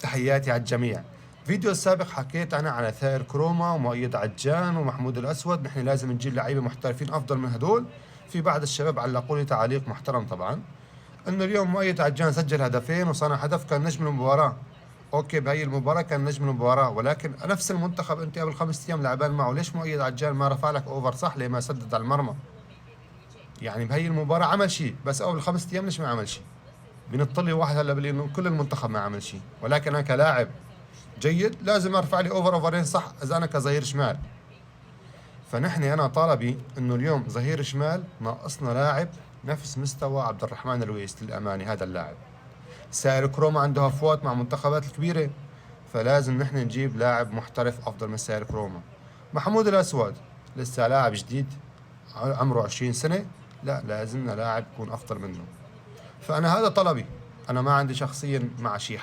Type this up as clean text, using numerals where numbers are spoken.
تحياتي على الجميع. فيديو السابق حكيت أنا على ثائر كروما ومؤيد عجان ومحمود الأسود، نحن لازم نجيب لعيبة محترفين أفضل من هدول. في بعض الشباب علقوا لي تعليق محترم طبعا، إنه اليوم مؤيد عجان سجل هدفين وصنع هدف كان نجم المباراة. أوكي، بهي المباراة كان نجم المباراة، ولكن نفس المنتخب أنت قبل 5 أيام لعبان معه، ليش مؤيد عجان ما رفع لك أوفر صح؟ ليه ما سدد على المرمى؟ يعني بهي المباراة عمل شيء، بس قبل 5 أيام ليش ما عمل شيء؟ بنطلي واحد هلا إنه كل المنتخب ما عمل شيء، ولكن أنا كلاعب جيد لازم ارفع لي اوفرين صح اذا انا كظهير شمال. فنحن انا طالبي انه اليوم ظهير شمال ناقصنا لاعب نفس مستوى عبد الرحمن الويست الاماني. هذا اللاعب سائر كروما عنده هفوات مع منتخبات الكبيره، فلازم نحن نجيب لاعب محترف افضل من سائر كروما. محمود الاسود لسه لاعب جديد عمره 20 سنه، لا لازمنا لاعب يكون افضل منه. فانا هذا طلبي، انا ما عندي شخصيا مع شيء